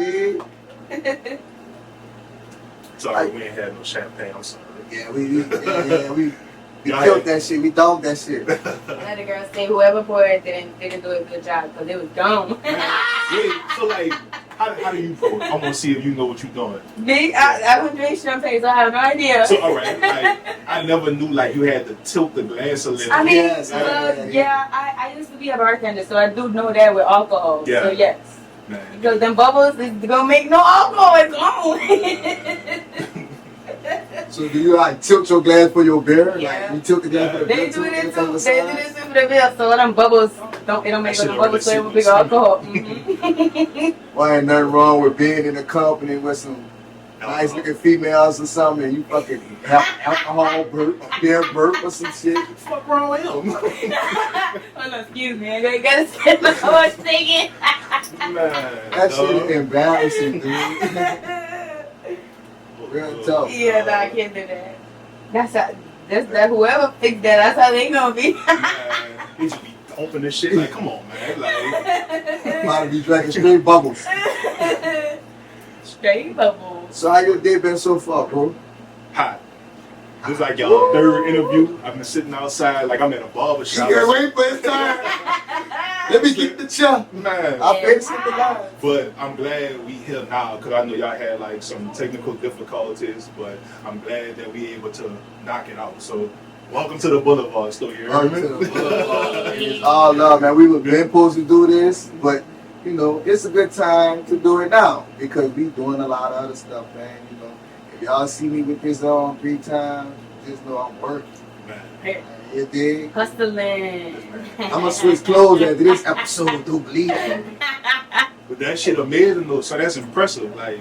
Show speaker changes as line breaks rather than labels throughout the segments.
did.
Sorry, we ain't had no champagne. I'm sorry.
Yeah, we killed that shit. We dogged that shit.
I let the girl say whoever poured it didn't do a good job because it was dumb.
Wait, so like, how do you pour? I want to see if you know what you're doing.
Me, I don't drink champagne, so I have no idea.
So alright, like, I never knew like you had to tilt the glass a little.
I mean,
Yes,
I used to be a bartender, so I do know that with alcohol.
Yeah.
So yes.
Man.
Because them bubbles is gonna make no alcohol. It's gone.
So do you like tilt your glass for your beer?
Yeah.
Like you tilt the glass for the beer
They do
too?
this
It's on
too.
the
They do
side?
this too for the beer. So them bubbles don't make
That
no
shit
bubbles, so it
really
will big
sweet.
alcohol.
Why ain't nothing wrong with being in a company with some nice looking females or something and you fucking have alcohol burp, a beer burp or some shit?
What the fuck wrong with him?
Oh no, excuse me. I gotta say my horse singing.
Man,
That shit is embarrassing, dude. Real tough.
Yeah, no, I can't do that. That's whoever picked that. That's how they gonna be.
Man, they just be dumping this shit. Like, come on, man. Like,
Might be drinking straight bubbles.
Straight bubbles.
So how your day been so far, bro?
hot. This is like your third interview. I've been sitting outside like I'm at a barber
She
shop.
can't wait for his time. Let me get the chair.
Man.
I finished the line.
But I'm glad we here now because I know y'all had like some technical difficulties, but I'm glad that we able to knock it out. So welcome to the Boulevard still here.
It's all love, man. We were been supposed to do this, but you know, it's a good time to do it now because we doing a lot of other stuff, man. You know, if y'all see me with this on 3 times, just know I'm working.
Man.
You dig?
Hustling.
I'm gonna switch clothes after this episode, do believe it.
But that shit amazing though, so that's impressive. Like,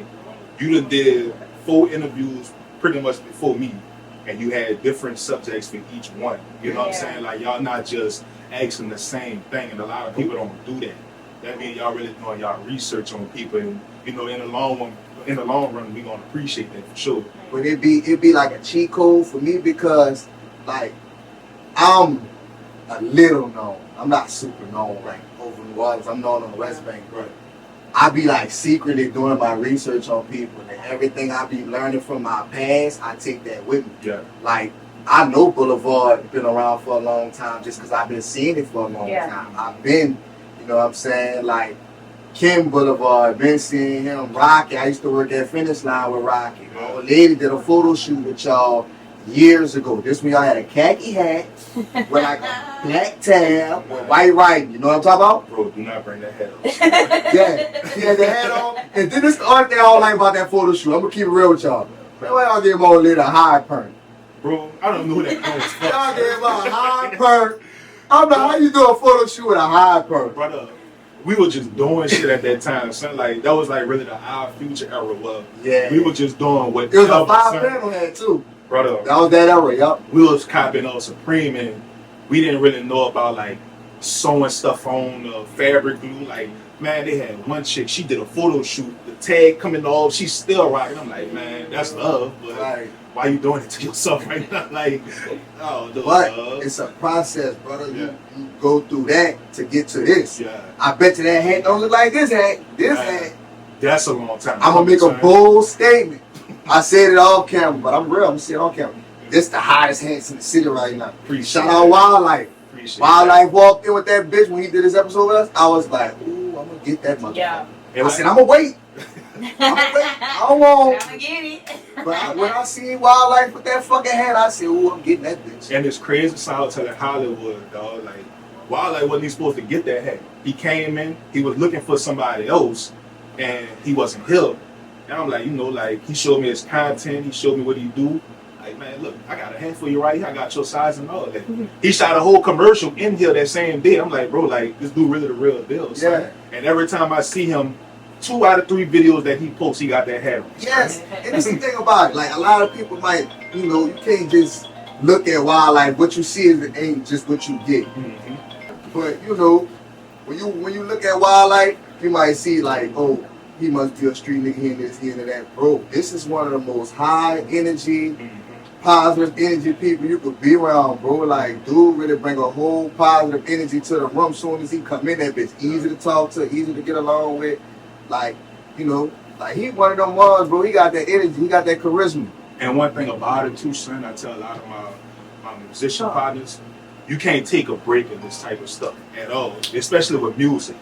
you done did 4 interviews pretty much before me, and you had different subjects for each one. You know what I'm saying? Like, y'all not just asking the same thing, and a lot of people don't do that. That means y'all really doing y'all research on people, and you know, in the long run, we gonna appreciate that for sure.
But it'd be like a cheat code for me because, like, I'm a little known. I'm not super known like over New Orleans. I'm known on the West Bank.
Right.
I be like secretly doing my research on people, and everything I be learning from my past, I take that with me.
Yeah.
Like, I know Boulevard been around for a long time just because I've been seeing it for a long time. I've been, you know what I'm saying, like Kim Boulevard, been seeing him. Rocky, I used to work at Finish Line with Rocky. My old lady did a photo shoot with y'all years ago. This when y'all had a khaki hat with like a black tab with white writing. You know what I'm talking about?
Bro, do not bring that head up.
Yeah, he had the hat on. And then this is the only thing I don't like about that photo shoot. I'm gonna keep it real with y'all. Man, why y'all give my old lady a high perm?
Bro, I don't know who that is.
Y'all gave her a high perm. I'm like, how you do a photo shoot with a high perm?
Brother, we were just doing shit at that time, son. Like, that was like really the Our Future era. Well,
Yeah.
we were just doing what
It was a 5-panel hat too.
Brother,
That was that era, yup.
we was copying on Supreme, and we didn't really know about like sewing stuff on fabric glue. Like, man, they had one chick, she did a photo shoot, the tag coming off, she's still rocking. I'm like, man, that's love, but
Right.
why you doing it to yourself right now? Like, oh, the
But
love.
it's a process, brother.
Yeah.
You go through that to get to this.
Yeah,
I bet you that hat don't look like this hat. This hat.
that's a long time.
I'm gonna make a bold statement. I said it off camera, but I'm real. I'm saying it on camera. This the hottest hats in the city right now.
Appreciate
Shout out Wildlife.
Appreciate
Wildlife walked in with that bitch when he did his episode with us. I was like, ooh, I'm gonna get that motherfucker.
Yeah.
that.
I said, I'm gonna wait. I'm gonna wait. I don't want.
I'm gonna get it.
But when I seen Wildlife with that fucking hat, I said, ooh, I'm getting that bitch.
And it's crazy sound telling Hollywood, dog. Like, Wildlife wasn't even supposed to get that hat. He came in, he was looking for somebody else, and he wasn't here. And I'm like, you know, like, he showed me his content, he showed me what he do. Like, man, look, I got a hat for you right here. I got your size and all that. He shot a whole commercial in here that same day. I'm like, bro, like, this dude really the real deal. Son.
Yeah.
And every time I see him, 2 out of 3 videos that he posts, he got that hat on.
Yes, and it's the thing about it. Like, a lot of people might, you know, you can't just look at Wildlife. What you see is ain't just what you get.
Mm-hmm.
But you know, when you look at Wildlife, you might see like, oh, he must be a street nigga here and this, here and that. Bro, this is one of the most high energy, positive energy people you could be around, bro. Like, dude really bring a whole positive energy to the room. Soon as he come in, that bitch easy to talk to, easy to get along with. Like, you know, like he one of them ones, bro. He got that energy, he got that charisma.
And one thing about it too, son, I tell a lot of my musician partners, you can't take a break in this type of stuff at all, especially with music.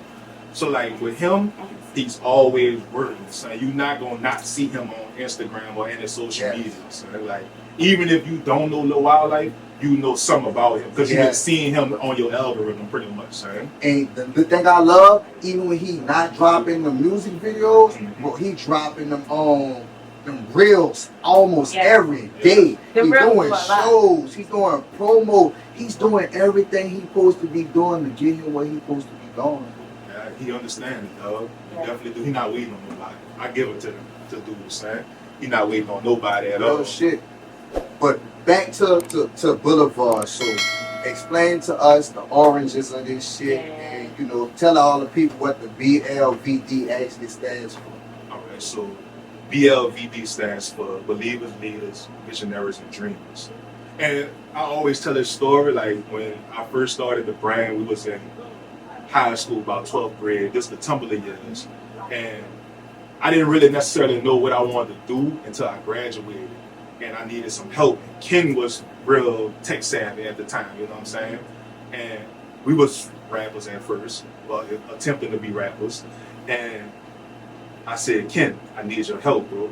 So like with him, he's always working, son. You're not gonna not see him on Instagram or any social media, son. Like even if you don't know Lil Wildlife, you know something about him because you've been seeing him on your algorithm pretty much, son.
And the thing I love, even when he not dropping the music videos, but he dropping them on them reels almost every day. He's doing shows, he's doing promo, he's doing everything he's supposed to be doing to get him where he's supposed to be going.
Yeah, he understands it, dog. He definitely do. He not waiting on nobody. I give it to him to do the same. He not waiting on nobody at all.
Shit. But back to Boulevard. So explain to us the oranges of this shit, and you know, tell all the people what the BLVD actually stands for.
All right, so BLVD stands for Believers, Leaders, Visionaries, and Dreamers. And I always tell this story, like when I first started the brand, we was in high school, about 12th grade, just the Tumblr years. And I didn't really necessarily know what I wanted to do until I graduated. And I needed some help. Ken was real tech savvy at the time, you know what I'm saying? And we was rappers at first, well, attempting to be rappers. And I said, Ken, I need your help, bro.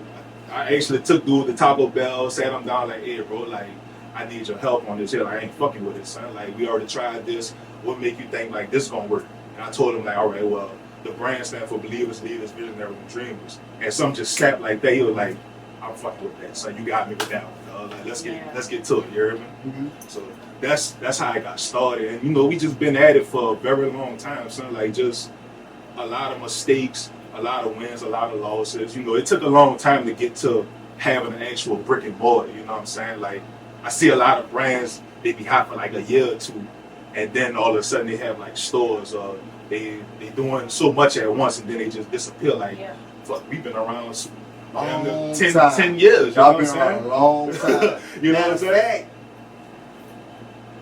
I actually took dude to Taco Bell, sat him down like, hey, bro, like, I need your help on this here. I ain't fucking with it, son. Like, we already tried this. What make you think, like, this is gonna work? And I told him, like, all right, well, the brand stands for Believers, Leaders, Visionaries, and Dreamers. And something just slapped like that. He was like, I'm fucking with that, son. You got me with that one, dog. Like, let's get to it, you hear me? Mm-hmm. So that's how I got started. And, you know, we just been at it for a very long time, son. Like, just a lot of mistakes, a lot of wins, a lot of losses. You know, it took a long time to get to having an actual brick and mortar, you know what I'm saying? Like, I see a lot of brands, they be hot for like a year or two, and then all of a sudden they have like stores, or they doing so much at once, and then they just disappear. Like, fuck, we've been around 10 years.
Y'all been around a long time.
You know what I'm saying?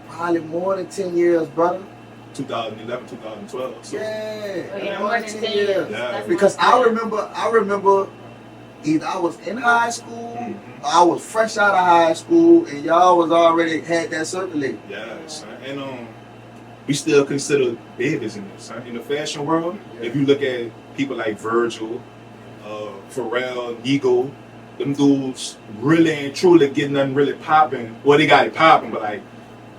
Probably more than 10 years, brother.
2011, 2012. So.
Yeah,
more than 10 years.
Yeah.
Because I remember either I was in high school, or I was fresh out of high school, and y'all was already had that circulating.
Yeah, son. And we still consider babies in this, son. In the fashion world, if you look at people like Virgil, Pharrell, Ego, them dudes really ain't truly getting nothing really popping. Well, they got it popping, but like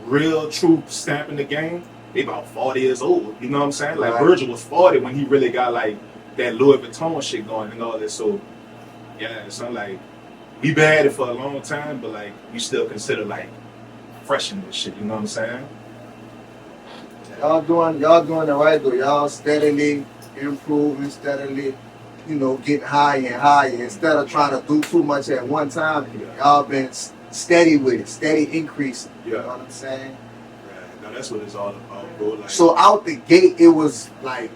real true stamping the game, they about 40 years old. You know what I'm saying? Like Virgil was 40 when he really got like that Louis Vuitton shit going and all that. So yeah, so like we been at it for a long time, but like we still consider like fresh in this shit. You know what I'm saying?
Y'all doing it right though. Y'all steadily improving, steadily, you know, getting higher and higher. Instead of trying to do too much at one time, y'all been steady with it, steady increasing. You know what I'm saying?
Yeah, that's what it's all about, bro. Like,
so out the gate, it was like,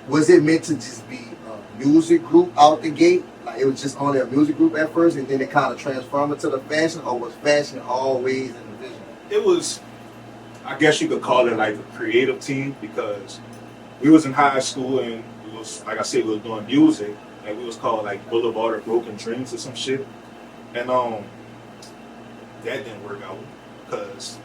was it meant to just be a music group out the gate? Like it was just only a music group at first, and then it kind of transformed into the fashion, or was fashion always in the vision?
It was, I guess you could call it like a creative team, because we was in high school and we was, like I said, we was doing music, and we was called like Boulevard of Broken Dreams or some shit. And that didn't work out because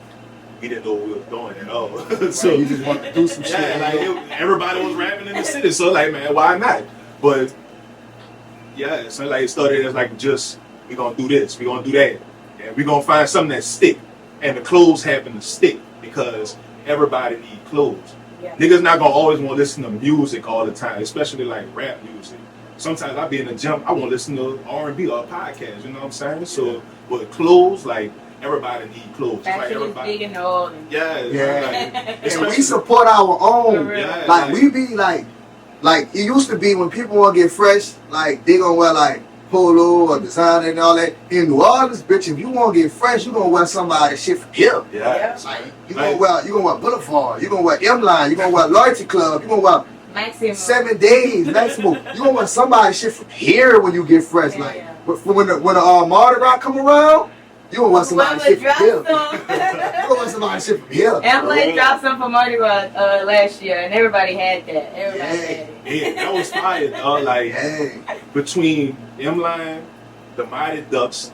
we didn't know what we was doing at all. So
you just wanted to do some shit.
Like everybody was rapping in the city, so like, man, why not? But yeah, so like it started as like just we gonna do this, we gonna do that, and we gonna find something that stick. And the clothes happen to stick because everybody need clothes. Yeah. Niggas not gonna always want to listen to music all the time, especially like rap music. Sometimes I be in the gym, I want to listen to R&B or a podcast. You know what I'm saying? So, but clothes, like everybody need clothes.
Fashion
like everybody,
is big and old.
Yeah. Like, and we support our own.
Yeah,
like we be like it used to be when people want to get fresh, like they gonna wear like polo or designer and all that. In New Orleans, bitch, if you want to get fresh, you gonna wear somebody shit from here.
Yeah.
Like you gonna wear Boulevard, you gonna wear M-Line, you gonna wear Loyalty Club, you gonna wear
Maximum.
7 days, maximum. You gonna wear somebody shit from here when you get fresh. But when the Mardi Gras come around, You want somebody shit from here. You
some.
want somebody shit from here.
Emily dropped some for Mardi Gras last year, and everybody had that. Everybody had it.
Yeah, that was fire, dog. Like, between M-Line, the Mighty Ducks,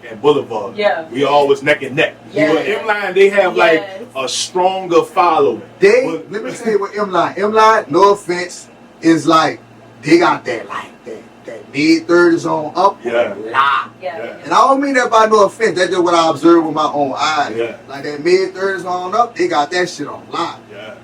and Boulevard, we all was neck and neck.
Yeah.
But M-Line, they have like a stronger following.
Let me tell you what M-Line, no offense, is like, they got that like that mid-30s on up a lot. And I don't mean that by no offense, that's just what I observe with my own eyes. Like that mid-30s on up, they got that shit on lock.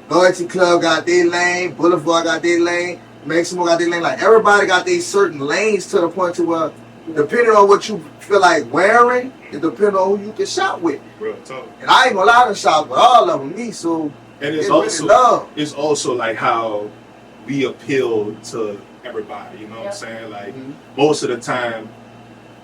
Loyalty Club got their lane, Boulevard got their lane, Maximo got their lane. Like everybody got their certain lanes to the point to where, depending on what you feel like wearing, it depends on who you can shop with.
Real talk.
And I ain't gonna lie to shop with all of them, so
and it's also like how we appeal to everybody, you know what I'm saying? Like most of the time,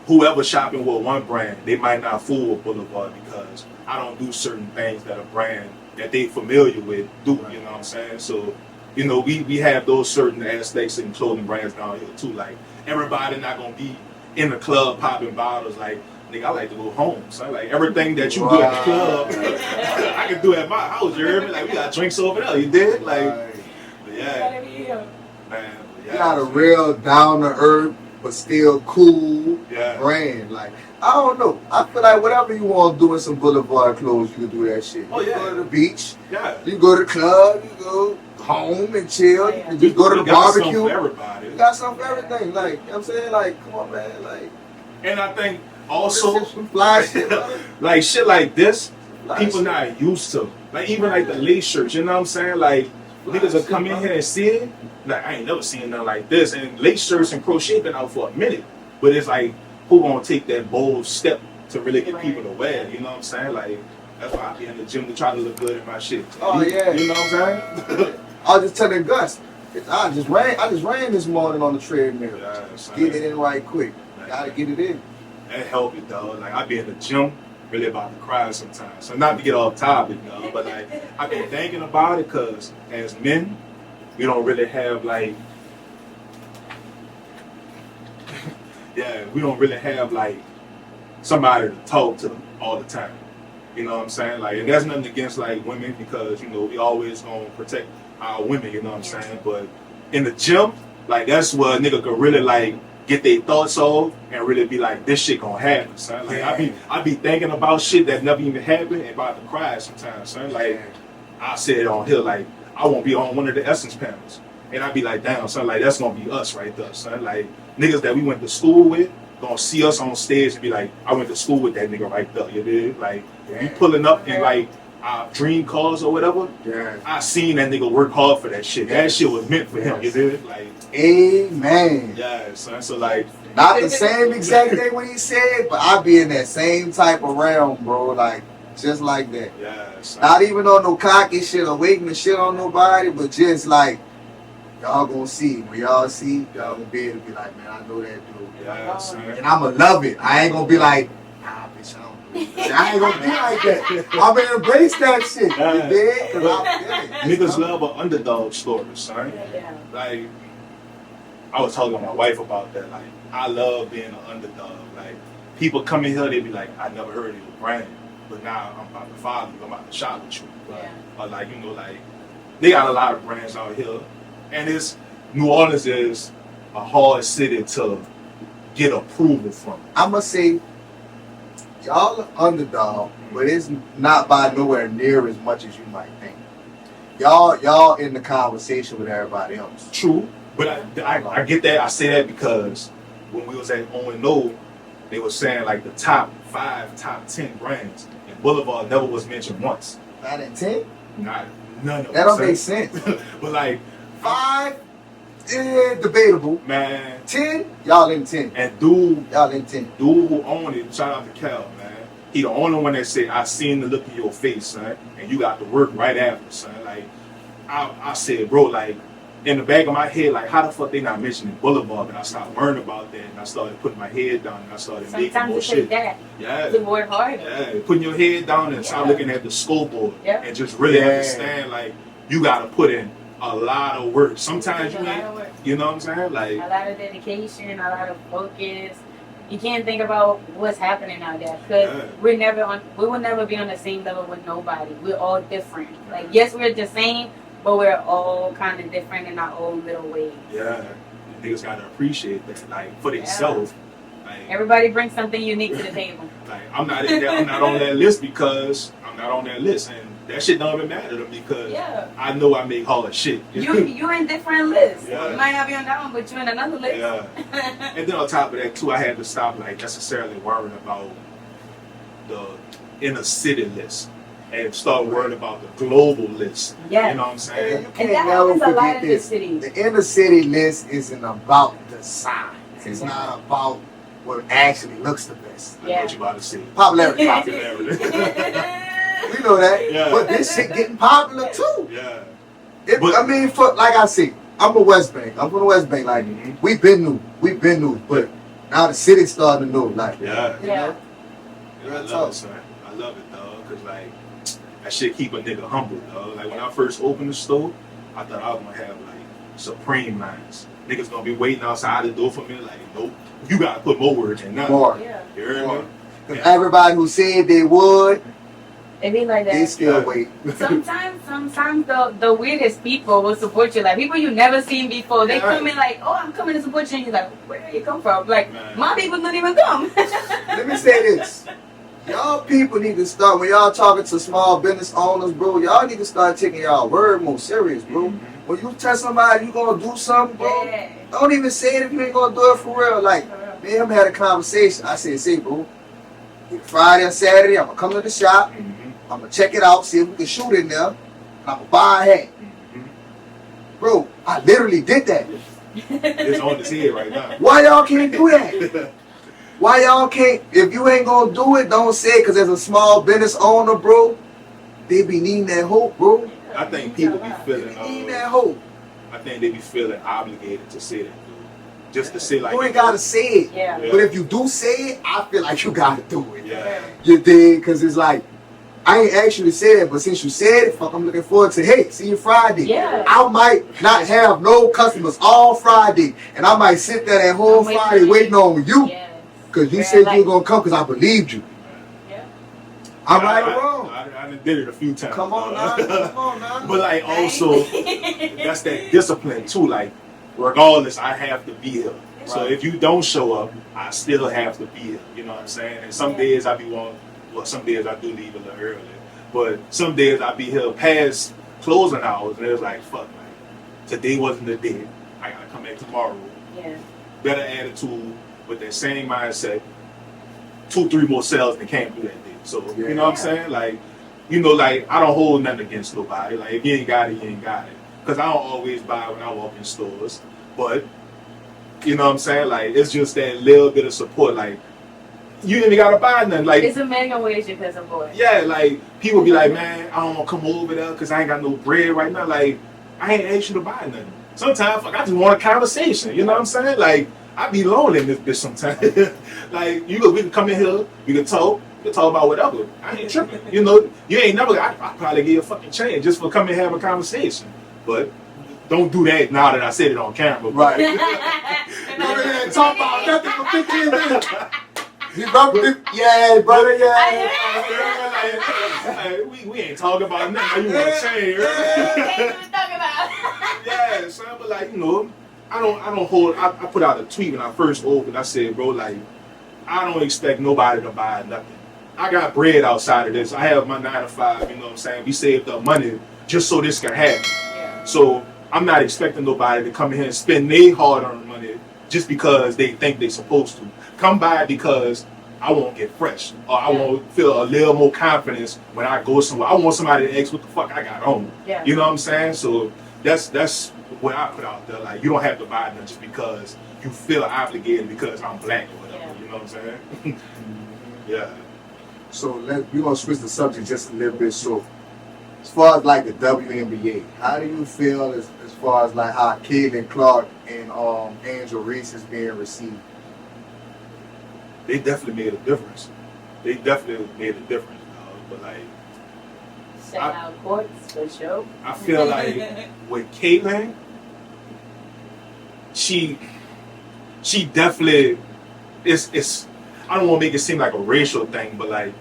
whoever shopping with one brand, they might not fool with Boulevard because I don't do certain things that a brand that they familiar with do, you know what I'm saying? So, you know, we have those certain aspects in clothing brands down here too. Like everybody not gonna be in the club popping bottles like, nigga, I like to go home. So like everything that you do at the club, I can do at my house, you hear me? Like we got drinks over there, you did? Like, man.
You got a real down to earth but still cool brand. Like I don't know. I feel like whatever you want to do in some Boulevard clothes, you can do that shit. You go to the beach. You go to the club. You go home and chill. You just go to the barbecue.
Something for everybody.
You got something for everything. Like, you know what I'm saying? Like, come on, man. Like,
and I think also
fly shit,
like shit like this, people not used to. Like even like the lace shirts, you know what I'm saying? Like niggas will come in here and see it. Like I ain't never seen nothing like this. And lace shirts and crochet been out for a minute. But it's like who gonna take that bold step to really get people to wear it, you know what I'm saying? Like that's why I be in the gym to try to look good in my shit.
Oh yeah.
You know what I'm saying?
I was just telling Gus, I just ran this morning on the treadmill. Get it in right quick. Gotta get it in.
That help you, dog. Like I be in the gym, really about to cry sometimes. So not to get off topic, dog, but like I been thinking about it because as men, we don't really have like we don't really have like somebody to talk to all the time. You know what I'm saying? Like, and that's nothing against like women because, you know, we always gonna protect our women, you know what I'm saying? But in the gym, like that's where a nigga could really like get their thoughts off and really be like, this shit gonna happen, son. Like I be thinking about shit that never even happened and about to cry sometimes, son. Like I said on here, like I won't be on one of the Essence panels. And I be like, damn, son, like that's gonna be us right there, son. Like niggas that we went to school with gonna see us on stage and be like, I went to school with that nigga right there, you did? Like you pulling up in like our dream cars or whatever, I seen that nigga work hard for that shit. That shit was meant for him, you did? Like
amen.
Yeah, son. So like
not the same exact thing when he said, but I be in that same type of realm, bro. Like just like that.
Yeah, son.
Not even on no cocky shit or waiting the shit on nobody, but just like y'all gonna see. When y'all see, y'all gonna be able to be like, man, I know that dude.
Yeah, son.
And I'ma love it. I ain't gonna be like, nah, bitch, I don't do it. I ain't gonna be like that. I'm gonna embrace that shit. You dig? Cause I'm
niggas love an underdog story, son. Like, I was talking to my wife about that. Like, I love being an underdog. Like, people come in here, they be like, I never heard of your brand, but now I'm about to follow you. I'm about to shop with you. Or like, you know, like, they got a lot of brands out here. And it's, New Orleans is a hard city to get approval from.
I'ma say, y'all are underdog, but it's not by nowhere near as much as you might think. Y'all in the conversation with everybody else.
True, but I get that. I say that because when we was at O&O, they were saying like the top 5, top 10 brands, and Boulevard never was mentioned once.
Not in 10?
Not none of them.
That don't make sense.
But like
5, debatable.
Man.
10, y'all in 10.
And dude,
y'all in 10.
Dude who owned it, shout out to Cal, man. He the only one that said, I seen the look in your face, son, and you got to work right after, son. Like, I said, bro, like, in the back of my head, like, how the fuck they not mentioning Boulevard? And I started learning about that, and I started putting my head down, and I started making more shit.
To work harder.
Yeah, putting your head down and start looking at the scoreboard and just really understand, like, you got to put in a lot of work. Sometimes you ain't, you know what I'm saying? Like
a lot of dedication, a lot of focus. You can't think about what's happening out there because we will never be on the same level with nobody. We're all different. Like, yes, we're the same, but we're all kind of different in our own little ways.
Yeah, niggas gotta appreciate that, like, for themselves. Like,
everybody brings something unique to the table.
Like, I'm not on that list because I'm not on that list, and that shit don't even matter to me because I know I make hard shit.
You in different lists. You might not be on that one, but you're in another list.
Yeah. And then on top of that too, I had to stop like necessarily worrying about the inner city list and start worrying about the global list.
Yeah.
You know what I'm saying?
You can't never forget this. The inner city list isn't about the size. It's not about what actually looks the best.
I know what you about to say.
Popularity. We know that.
Yeah.
But this shit getting popular too.
Yeah.
I mean, like I say, I'm a West Bank. I'm from the West Bank. Like, we've been new. But now the city's starting to know. Like, you know?
Yeah, I love it, son. I love it, dog. Because, like, that shit keep a nigga humble, dog. Like, when I first opened the store, I thought I was going to have, like, supreme lines. Niggas going to be waiting outside the door for me. Like, nope. You got to put more words in.
More.
Yeah.
You heard me?
Because everybody who said they would,
they be like that.
They still wait.
Sometimes the weirdest people will support you. Like people you never seen before. They come in like, oh, I'm coming to support you. And you're like, where do you come from? Like, my people don't even come.
Let me say this. Y'all people need to start, when y'all talking to small business owners, bro, y'all need to start taking y'all word more serious, bro. When you tell somebody you gonna do something, bro, don't even say it if you ain't gonna do it for real. Like, me and him had a conversation. I said, see, bro, Friday or Saturday, I'm gonna come to the shop. I'm gonna check it out, see if we can shoot in there. And I'm gonna buy a hat. Bro, I literally did that.
It's on his head right now.
Why y'all can't do that? Why y'all can't? If you ain't gonna do it, don't say it, because as a small business owner, bro, they be needing that hope, bro.
I think people be feeling
that hope.
I think they be feeling obligated to say that, dude. Just to say like
you ain't gotta say it.
Yeah.
But if you do say it, I feel like you gotta do it.
Yeah.
You dig? Because it's like, I ain't actually said it, but since you said it, fuck, I'm looking forward to, hey, see you Friday.
Yeah.
I might not have no customers all Friday, and I might sit there that whole Friday waiting on you, because you said you were going to come because I believed you.
Yeah.
I'm right or wrong?
I did it a few times.
Come on now.
But like also, that's that discipline too. Like, regardless, I have to be here. Right. So if you don't show up, I still have to be here. You know what I'm saying? And some days I be some days I do leave a little early. But some days I be here past closing hours, and it's like, fuck, man. Today wasn't the day. I gotta come back tomorrow.
Yeah.
Better attitude with that same mindset. 2-3 more sales than can't do that day. So you know what I'm saying? Like, you know, like I don't hold nothing against nobody. Like if you ain't got it, you ain't got it. Cause I don't always buy when I walk in stores. But you know what I'm saying? Like it's just that little bit of support. Like you ain't even gotta buy nothing. Like
it's a million ways you can support.
Yeah, like people be like, man, I don't wanna come over there because I ain't got no bread right now. Like I ain't asked you to buy nothing. Sometimes like, I just want a conversation. You know what I'm saying? Like I be lonely in this bitch sometimes. Like we can come in here, we can talk about whatever. I ain't tripping. You know, you ain't never. I probably give you a fucking change just for coming and have a conversation. But don't do that now that I said it on camera.
Right. You talk about nothing for 15 minutes. Yeah, brother,
we ain't talking about nothing. You want to change? Yeah, son. But like, you know, I don't hold. I put out a tweet when I first opened. I said, bro, like, I don't expect nobody to buy nothing. I got bread outside of this. I have my 9 to 5. You know what I'm saying? We saved up money just so this can happen. Yeah. So I'm not expecting nobody to come in here and spend their hard-earned money just because they think they're supposed to. Come by because I won't get fresh, or I won't feel a little more confidence when I go somewhere. I want somebody to ask what the fuck I got on. Yeah. You know what I'm saying? So that's what I put out there. Like, you don't have to buy nothing just because you feel obligated because I'm black or whatever. Yeah. You know what I'm saying? Yeah.
So we're gonna switch the subject just a little bit. So as far as like the WNBA, how do you feel as far as like how Clark and Angle Reese is being received?
They definitely made a difference. But like,
sell out courts for sure.
I feel like with Caitlyn, she definitely it's I don't want to make it seem like a racial thing, but like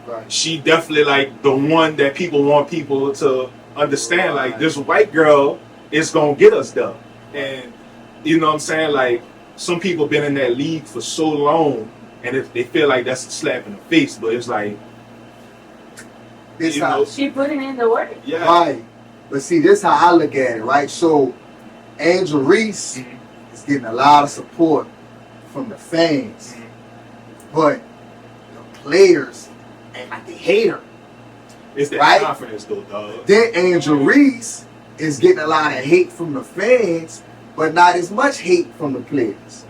Right.
she definitely like the one that people want people to understand. Like this white girl is gonna get us there, and you know what I'm saying. Like some people been in that league for so long, and if they feel like that's a slap in the face, but it's like
This
you
how
know,
She putting in the work.
yeah,
right. But see, this how I look at it, right? So Angel Reese is getting a lot of support from the fans, but the players and like they hate her.
it's that
Right?
confidence though, dog.
Then Angel Reese is getting a lot of hate from the fans, but not as much hate from the players.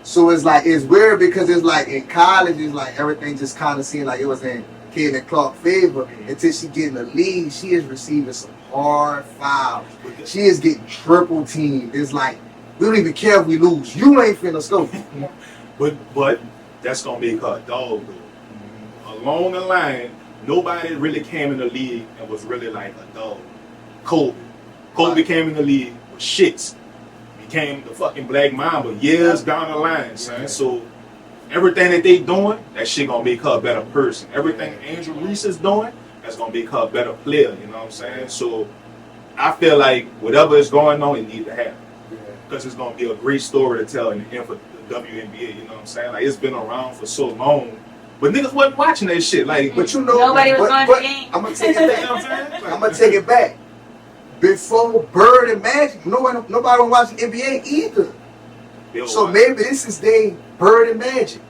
So it's like it's weird because it's like in college, it's like everything just kind of seemed like it was in Caitlin Clark favor until she get in the league. She is receiving some hard fouls. She is getting triple teamed. It's like we don't even care if we lose. You ain't finna score.
But that's gonna make her a dog though. Along the line, nobody really came in the league and was really like a dog. Kobe
Right.
came in the league with shits. Became the fucking Black Mamba years down the line, son.
Yeah.
So everything that they doing, that shit gonna make her a better person. Everything Angel Reese is doing, that's gonna make her a better player. You know what I'm saying? So I feel like whatever is going on, it needs to happen because it's gonna be a great story to tell in the end for the WNBA. You know what I'm saying? Like it's been around for so long, but niggas wasn't watching that shit. Like,
But you know,
Nobody was
but,
going
but
to the game.
I'm gonna take it
you know
back.
what I'm saying? Like,
I'm gonna take it back. Before Bird and Magic, nobody was watching NBA either.
they were
So
watching.
maybe this is their Bird and Magic.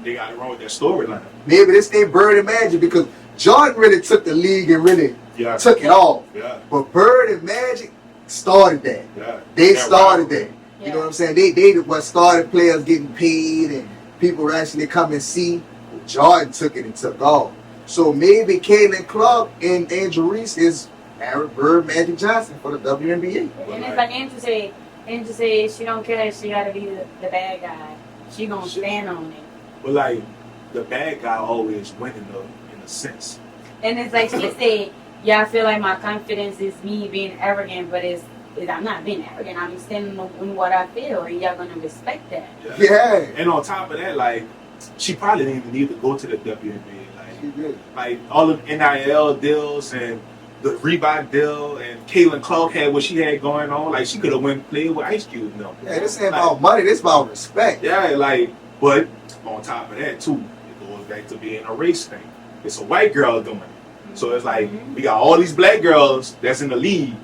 They got it wrong with that storyline.
Maybe this their Bird and Magic because Jordan really took the league and really
Yeah,
took it off.
yeah,
But Bird and Magic started that.
yeah.
They
That
started
rivalry.
that. You know what I'm saying? They what started players getting paid and people would actually come and see. Jordan took it and took off. So maybe Caitlin Clark and Angel Reese is Aaron Bird, Magic Johnson for the WNBA.
And it's like Angel say she don't care if she gotta be the bad guy. She gonna stand on it.
But like the bad guy always win in a sense.
And it's like she said, yeah, I feel like my confidence is me being arrogant, but it's I'm not being arrogant. I'm standing on what I feel, and y'all gonna respect that.
Yeah.
And on top of that, like she probably didn't even need to go to the WNBA.
She did.
Like all of NIL deals and the Reebok deal, and Caitlin Clark had what she had going on. Like she could have went played with Ice Cube. No.
Yeah, this ain't about money, this about respect.
Yeah, like, but on top of that too, it goes back to being a race thing. It's a white girl doing it. So it's like we got all these black girls that's in the league,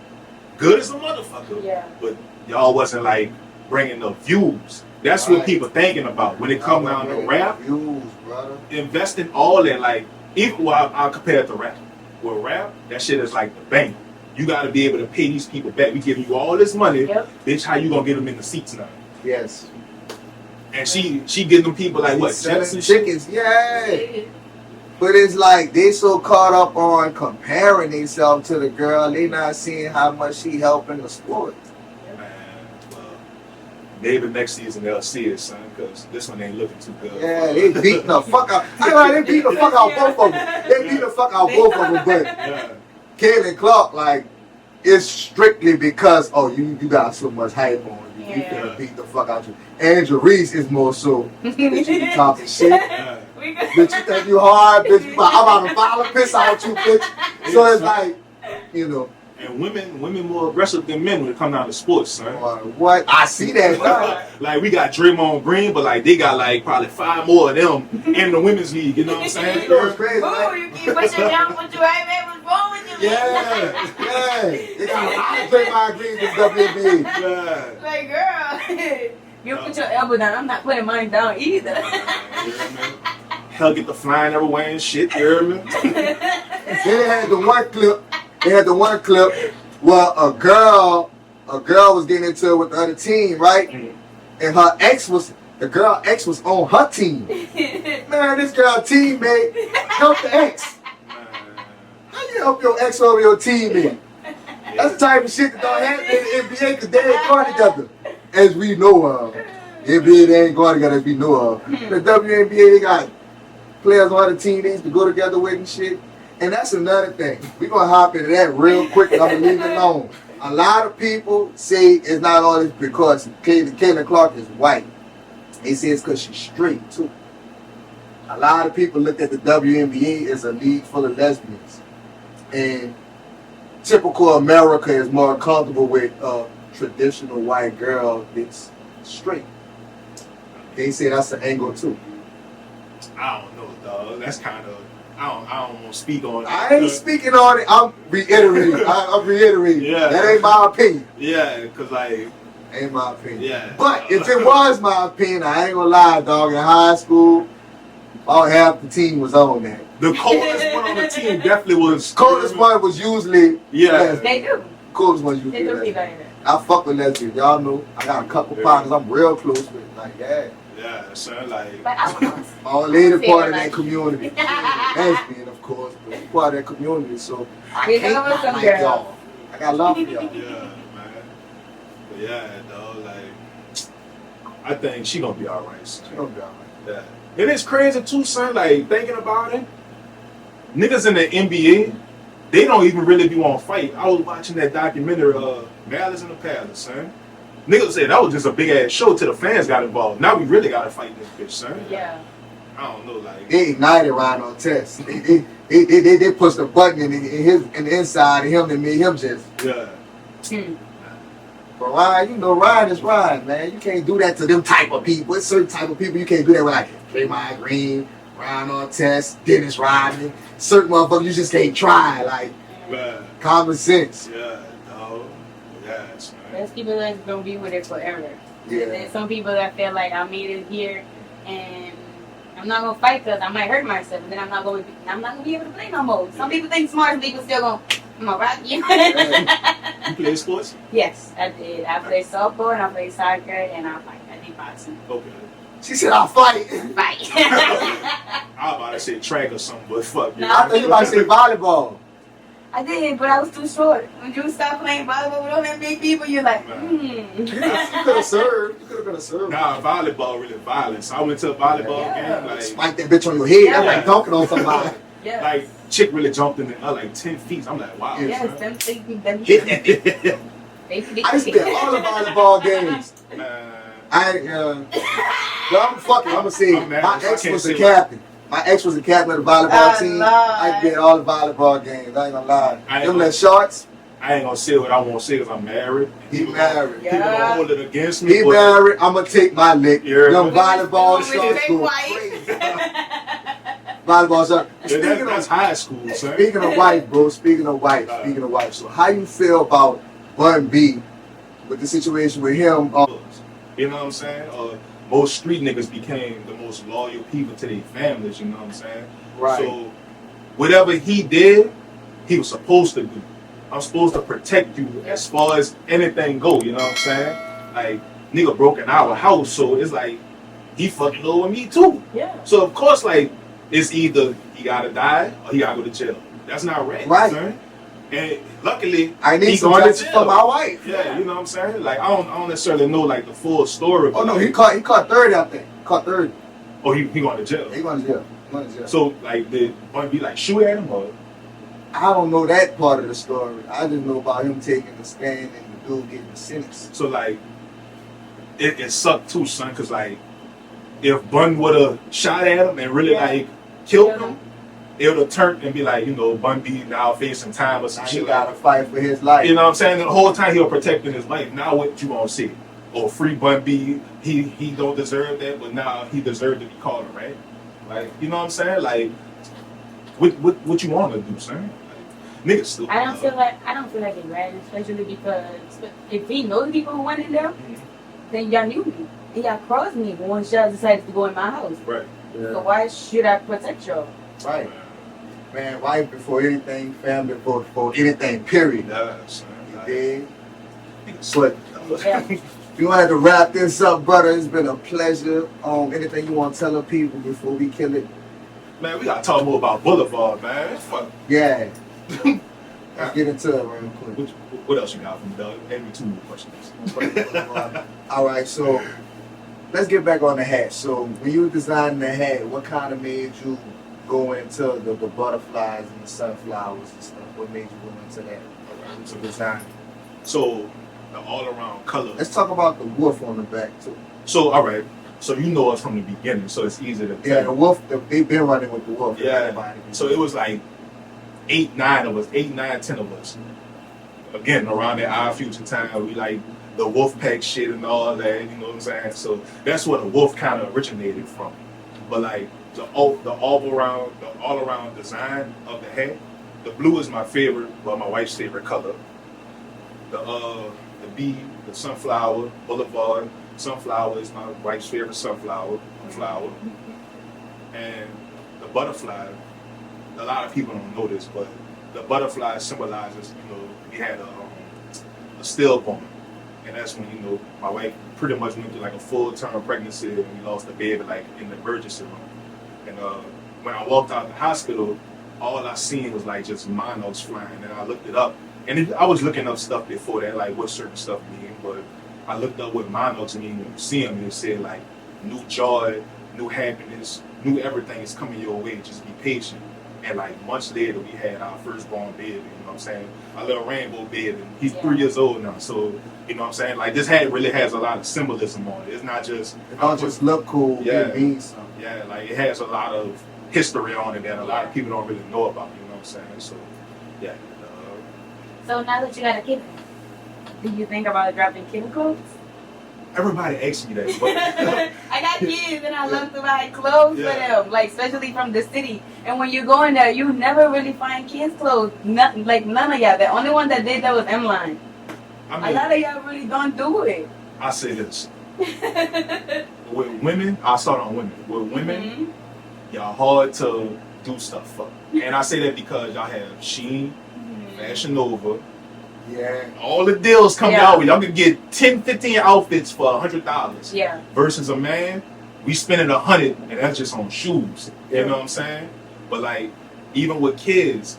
good as a motherfucker.
Yeah.
But y'all wasn't like bringing the views. That's what
Right.
people thinking about when it come down to rap.
Views, brother.
Investing all that, like, even well, I'll compare it to rap. With rap, that shit is like the bank. You got to be able to pay these people back. We giving you all this money, bitch. How you gonna get them in the seats now?
Yes.
And she getting them people like what?
Selling
Jets and shit?
chickens, yeah. But it's like they so caught up on comparing themselves to the girl, they not seeing how much she helping the sport.
Man, well, maybe next season they'll see it, son, because this one ain't looking too good.
Yeah, they beating the fuck out. I know they beating the fuck out both of them. They beat the fuck out both of them, but
Yeah.
Caitlin Clark, like, it's strictly because, oh, you got so much hype on you. You
Yeah.
finna beat the fuck out you. Angel Reese is more so, bitch, you be talking shit.
Yeah.
Bitch, you think you hard, bitch. I'm about to file a piss out you, bitch. So it's like, you know,
And women more aggressive than men when it comes down to sports, son.
what? I see that now.
Like we got Draymond Green, but like they got like probably 5 more of them in the women's league. You know what I'm saying?
You know what's crazy,
Ooh,
right?
you keep pushing down with you, right, man? What's wrong with you?
Yeah. They got a lot of Draymond Green in WNBA.
Yeah.
Like, girl, you put your elbow down. I'm not putting mine down either.
You hear me? Hell get the flying everywhere and shit. You hear me?
Then they had the one clip. They had the one clip where a girl was getting into it with the other team, right? And the girl ex was on her team. Man, this girl teammate helped the ex. How you help your ex over your teammate? That's the type of shit that don't happen in the NBA because they ain't going together, as we know of. NBA, they ain't going together as we know of. The WNBA, they got players on the team they used to go together with and shit. And that's another thing. We're going to hop into that real quick and I'm going to leave it alone. A lot of people say it's not all this because Caitlin Clark is white. They say it's because she's straight too. A lot of people looked at the WNBA as a league full of lesbians, and typical America is more comfortable with a traditional white girl that's straight. They say that's an angle too.
I don't know, dog. That's kind of I don't want to speak on it.
I ain't speaking on it. I'm reiterating. I'm reiterating.
Yeah.
That ain't my opinion.
Yeah, cause like
Ain't my opinion.
yeah.
But if it was my opinion, I ain't gonna lie, dog. In high school, about half the team was on that.
The coldest one on the team definitely was.
Coldest one was usually
Yeah.
lesbian.
They do.
Coldest one
They
usually
do be
lesbian.
like that.
I fuck with lesbians. Y'all know. I got a couple partners I'm real close with. Like, yeah.
Yeah, son, like.
But I don't
My old lady
Say
part
it
of
like-
that community. Lesbian, of course, but she part of that community. So I
We
can't
love
not
some
like
girls.
y'all. I got love for y'all.
Yeah, man. But yeah, dog, like. I think she gonna be alright, son.
She gonna be alright.
Yeah. And it's crazy too, son. Like thinking about it, niggas in the NBA, they don't even really be on fight. I was watching that documentary, Malice in the Palace, son. Niggas said that was just a big ass show till the fans got involved. Now we really gotta fight this bitch, son.
Yeah.
I don't know, like.
They ignited Ryan on test. They pushed the button in the inside of him and made him just.
Yeah.
But Ryan, you know Ryan is Ryan, man. You can't do that to them type of people. It's certain type of people you can't do that with, like Draymond Green, Ryan on test, Dennis Rodman. Certain motherfuckers you just can't try. Like
Man.
common sense.
Yeah, dog. Yes, man.
There's people that's gonna be with it forever.
Yeah.
There's some people that feel like I made it here and I'm not gonna fight because I might hurt myself and then I'm not gonna be able to play no more. Some people think smart people still gonna I'm gonna rock you.
You play sports?
Yes, I did. I played softball and I played soccer and I fight. I did boxing.
Okay.
She said I'll fight.
Fight.
I was about to say track or something, but fuck
No.
you.
I thought you about to say volleyball.
I did, but I was too short. When you start playing volleyball with all them big people, you're like,
You could have served. You could have been a served.
Nah, volleyball really violent. So I went to a volleyball
Yeah.
game, like
Spike that bitch on your head. That's
Yeah.
like dunking on somebody.
yeah.
like chick really jumped in the air like 10 feet. I'm like, wow.
Yes, them things, them
Hit that bitch.
they
I used to be at all the volleyball games.
Man.
Well, I'm fucking. I'm gonna say
I'm mad,
my
so I
ex
can't
was
say
the captain. My ex was the captain of the volleyball team.
Lord.
I used to be at all the volleyball games. I ain't gonna lie.
I ain't
Them
gonna-
little shorts.
I ain't gonna say what I want to say because I'm married.
He married.
Yeah.
People gonna hold it against me.
He
but
married. I'm gonna take my lick.
Yeah.
Them volleyball
With
shorts
big
go
wife.
crazy. Volleyball shorts.
Yeah, that's high school, son.
Speaking of wife, bro. Speaking of wife. So how you feel about Bun B with the situation with him?
You know what I'm saying? Most street niggas became the most loyal people to their families, you know what I'm saying?
Right.
So whatever he did, he was supposed to do. I'm supposed to protect you as far as anything go, you know what I'm saying? Like, nigga broke in our house, so it's like, he fucking over me too.
Yeah.
So of course, like, it's either he gotta die or he gotta go to jail. That's not right,
Right.
son. And luckily,
I need
he
some
going to
justice
jail.
for my wife.
Yeah, you know what I'm saying? Like, I don't necessarily know, like, the full story.
Oh no,
but,
he caught 30, I think. Caught 30.
Oh, he going to jail.
He going to jail. He going to jail.
So, like, did Bun B, like, shoot at him, or?
I don't know that part of the story. I just know about him taking the stand and the dude getting the sentence.
So, like, it sucked too, son, because, like, if Bun would have shot at him and really, like, killed him, it would have turned and be like, you know, Bun B now facing time or some
Now
shit
he
like
got to fight for his life.
You know what I'm saying? The whole time he was protecting his life. Now what you gonna see? Or free Bun B, he don't deserve that, but now he deserved to be called a rat. Like, you know what I'm saying? Like, what you want to do, son? Like, niggas stupid.
I don't feel like it's right, especially because if he knows people who went in there, then y'all knew me. And y'all crossed me once y'all decided to go in my house.
Right.
So why should I protect y'all?
Right. Man, wife before anything, family before anything, period.
Yeah, son.
You
Like,
dig? But
Yeah.
we gonna have to wrap this up, brother. It's been a pleasure. Anything you want to tell the people before we kill it?
man, we gotta talk more about Boulevard, man. Fuck.
Yeah. Let's get into it real quick.
What else you got for me, dog? Ask me 2 more questions.
All right, so let's get back on the hat. So when you were designing the hat, what kind of made you go into the butterflies and the sunflowers and stuff? What made you go into that to design?
So, the all-around color.
Let's talk about the wolf on the back too.
So, all right. So you know us from the beginning, so it's easy to tell.
Yeah, the Wolf, they've been running with the Wolf.
Yeah. So it was like 8, 9 of us, 8, 9, 10 of us. Again, around that Our Future time, we like the Wolf Pack shit and all that, you know what I'm saying? So that's where the Wolf kind of originated from. But like the all around design of the hat, the blue is my favorite, but my wife's favorite color. The sunflower, Boulevard, sunflower is my wife's favorite flower. And the butterfly, a lot of people don't know this, but the butterfly symbolizes, we had a stillborn. And that's when, my wife pretty much went through like a full-term pregnancy and we lost the baby like in the emergency room. And when I walked out the hospital, all I seen was like just monarchs flying. And I looked it up. And I was looking up stuff before that, like what certain stuff mean, but I looked up what monarchs mean when you see them, and it said like new joy, new happiness, new everything is coming your way, just be patient. And like months later, we had our firstborn baby, you know what I'm saying? Our little rainbow baby, he's 3 years old now, so, you know what I'm saying? Like this hat really has a lot of symbolism on it. It's not just...
It don't just look cool, it means something.
Yeah, like it has a lot of history on it that a lot of people don't really know about, you know what I'm saying? So, yeah.
So now that you got a kid, do you think about dropping kid clothes?
Everybody asks me that. But
I got kids and I love to buy clothes for them, like especially from the city. And when you go in there, you never really find kids' clothes. None of y'all. The only one that did that was M-Line. A lot of y'all really don't do it.
I say this. With women, I'll start on women. With women, y'all hard to do stuff for. And I say that because y'all have Shein, Fashion Nova.
Yeah.
All the deals come out with. Y'all can get 10, 15 outfits for $100.
Yeah.
Versus a man, we spending $100 and that's just on shoes. You know what I'm saying? But like, even with kids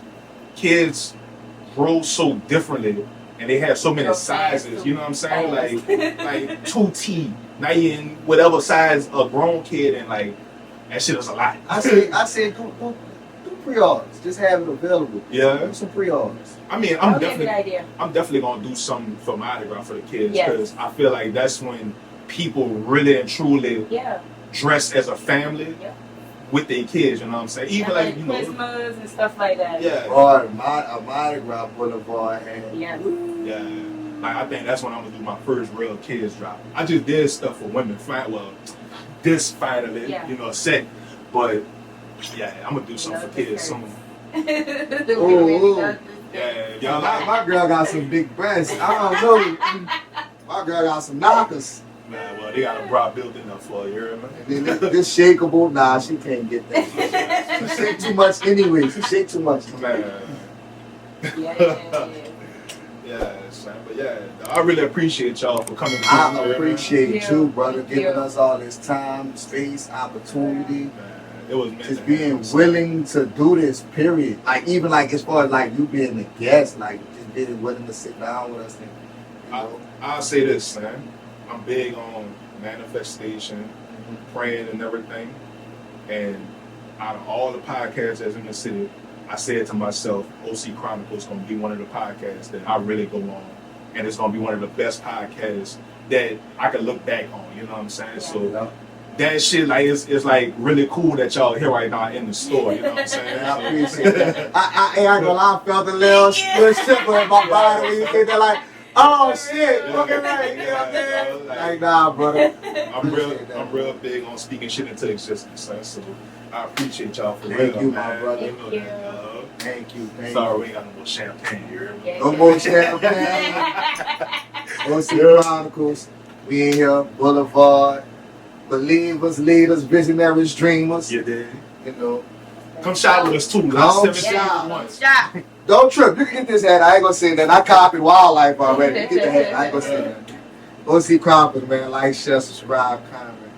grow so differently and they have so many sizes, you know what I'm saying? Like 2T, not even whatever size a grown kid, and like that shit is a lot.
I say do pre-orders. Just have it available.
Yeah.
Do some pre-orders.
I mean, I'm definitely gonna do something for my autograph for the kids because I feel like that's when people really and truly dress as a family with their kids. You know what I'm saying? Even
and like Christmas and stuff like that.
Yeah.
Or my autograph boulevard and
yeah.
Like I think that's when I'm gonna do my first real kids drop. I just did stuff for women. This finally, a set, but. Yeah, I'm gonna do something for kids soon. Yeah, y'all like
my girl got some big breasts. I don't know. My girl got some knockers.
Man, well, they got a bra built in there for you, man.
And then this shakeable, nah, she can't get that. She shake too much anyway. She shake too much.
Man. But I really appreciate y'all for coming.
I appreciate you, brother, giving us all this time, space, opportunity.
Man. It was
just being willing to do this, period. Like even like as far as like you being a guest, like just being willing to sit down with us and
I'll say this, man. I'm big on manifestation, praying and everything. And out of all the podcasts that's in the city, I said to myself, OC Chronicles is gonna be one of the podcasts that I really go on. And it's gonna be one of the best podcasts that I can look back on, you know what I'm saying? So that shit, like, it's like really cool that y'all here right now in the store, you know what I'm saying?
I appreciate that. I ain't gonna lie, I felt a little shiver in my body when you said that, like, oh shit, look at that, you know what I'm saying? Like, nah, brother.
I'm real big on speaking shit into existence, son. So I appreciate y'all for real.
Thank you, my brother.
You know that,
Thank you.
Sorry, we ain't got no more champagne here.
No more champagne. OC Chronicles, we in here, Boulevard. Believers, leaders, visionaries, dreamers.
You did.
You know.
Come shop with us too.
Come shop. Don't trip. You can get this hat. I ain't gonna say that. I copied Wildlife already. Get the hat. I ain't gonna say that. OC Chronicles, man. Like, share, subscribe, comment.